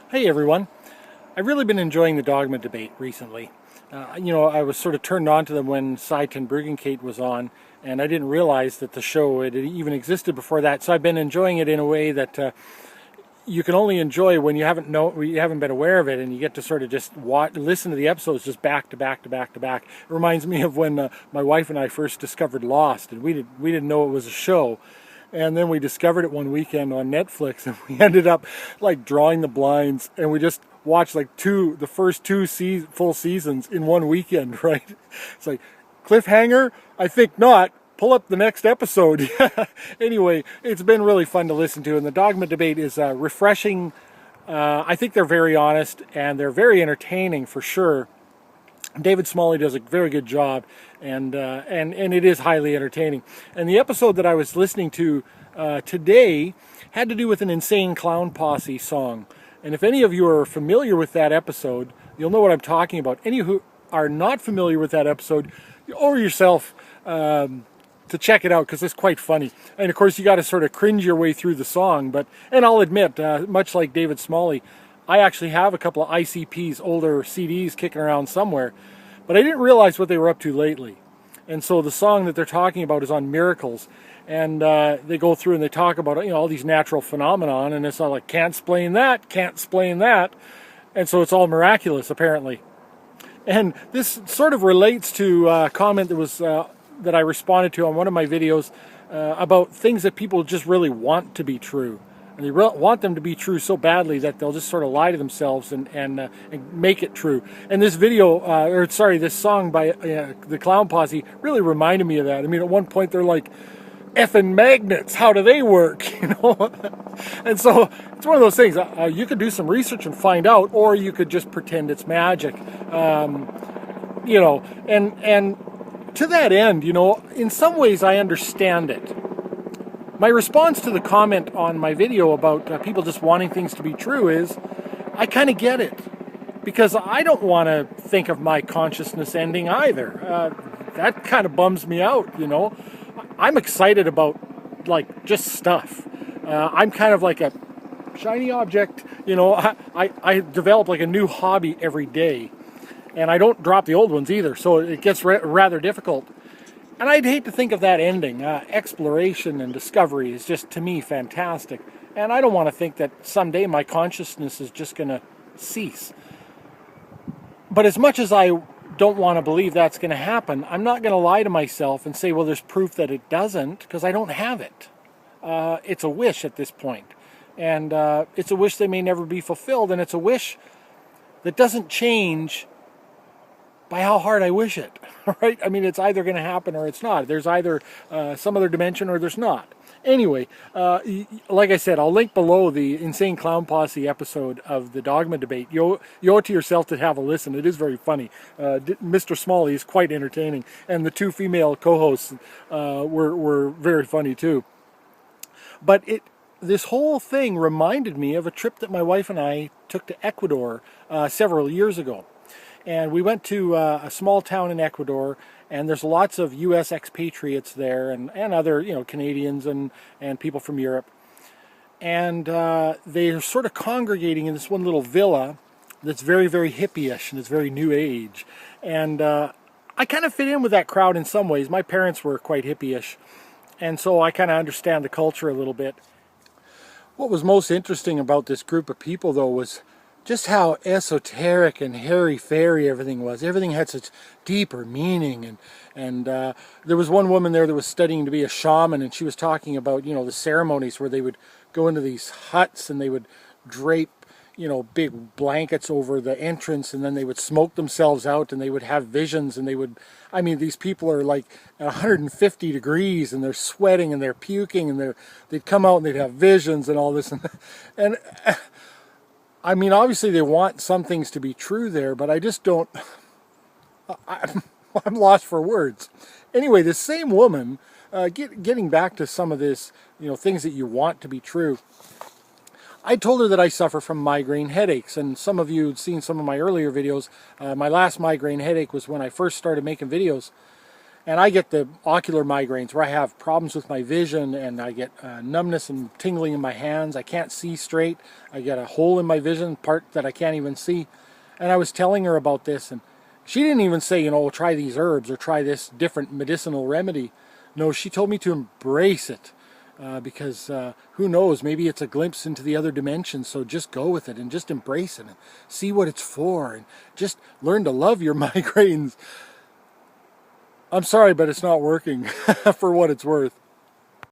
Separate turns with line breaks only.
Hey everyone. I've really been enjoying the dogma debate recently. I was sort of turned on to them when Cy ten Bruggencate was on, and I didn't realize that the show had even existed before that. So I've been enjoying it in a way that you can only enjoy when you haven't been aware of it, and you get to sort of just listen to the episodes just back to back to back to back. It reminds me of when my wife and I first discovered Lost, and we didn't know it was a show. And then we discovered it one weekend on Netflix, and we ended up like drawing the blinds, and we just watched like the first two full seasons in one weekend, right? It's like, cliffhanger? I think not. Pull up the next episode. Anyway, it's been really fun to listen to, and the Dogma debate is refreshing. I think they're very honest, and they're very entertaining for sure. David Smalley does a very good job, and it is highly entertaining. And the episode that I was listening to today had to do with an Insane Clown Posse song. And if any of you are familiar with that episode, you'll know what I'm talking about. Any who are not familiar with that episode, you owe yourself to check it out, because it's quite funny. And of course, you got to sort of cringe your way through the song. And I'll admit, much like David Smalley, I actually have a couple of ICP's older CDs kicking around somewhere, but I didn't realize what they were up to lately. And so the song that they're talking about is on miracles, and they go through and they talk about all these natural phenomenon, and it's all like can't explain that, and so it's all miraculous apparently. And this sort of relates to a comment that I responded to on one of my videos about things that people just really want to be true. And they want them to be true so badly that they'll just sort of lie to themselves and make it true. And this this song by the Clown Posse really reminded me of that. I mean, at one point they're like, effing magnets, how do they work? And so it's one of those things. You could do some research and find out, or you could just pretend it's magic. And to that end, in some ways I understand it. My response to the comment on my video about people just wanting things to be true is, I kind of get it. Because I don't want to think of my consciousness ending either. That kind of bums me out, I'm excited about, just stuff. I'm kind of like a shiny object, I develop like a new hobby every day. And I don't drop the old ones either, so it gets rather difficult. And I'd hate to think of that ending. Exploration and discovery is just, to me, fantastic. And I don't want to think that someday my consciousness is just going to cease. But as much as I don't want to believe that's going to happen, I'm not going to lie to myself and say, well, there's proof that it doesn't, because I don't have it. It's a wish at this point. And it's a wish that may never be fulfilled, and it's a wish that doesn't change by how hard I wish it, right? I mean, it's either going to happen or it's not. There's either some other dimension or there's not. Anyway, like I said, I'll link below the Insane Clown Posse episode of the Dogma debate. You owe it to yourself to have a listen. It is very funny. Mr. Smalley is quite entertaining, and the two female co-hosts were very funny too. But this whole thing reminded me of a trip that my wife and I took to Ecuador several years ago. And we went to a small town in Ecuador, and there's lots of U.S. expatriates there, and other, Canadians and people from Europe. And they're sort of congregating in this one little villa that's very, very hippie-ish, and it's very new age. And I kind of fit in with that crowd in some ways. My parents were quite hippie-ish, and so I kind of understand the culture a little bit. What was most interesting about this group of people, though, was just how esoteric and hairy-fairy everything was. Everything had such deeper meaning, and there was one woman there that was studying to be a shaman, and she was talking about, the ceremonies where they would go into these huts and they would drape, big blankets over the entrance, and then they would smoke themselves out, and they would have visions, and these people are like at 150 degrees, and they're sweating, and they're puking, and they'd come out and they'd have visions and all this, and obviously they want some things to be true there, but I just don't, I'm lost for words. Anyway, this same woman, getting back to some of this, things that you want to be true, I told her that I suffer from migraine headaches, and some of you had seen some of my earlier videos. My last migraine headache was when I first started making videos, And I get the ocular migraines where I have problems with my vision, and I get numbness and tingling in my hands. I can't see straight. I get a hole in my vision, part that I can't even see. And I was telling her about this, and she didn't even say, you know, try these herbs or try this different medicinal remedy. No, she told me to embrace it. Because who knows, maybe it's a glimpse into the other dimension, so just go with it and just embrace it and see what it's for and just learn to love your migraines. I'm sorry, but it's not working for what it's worth.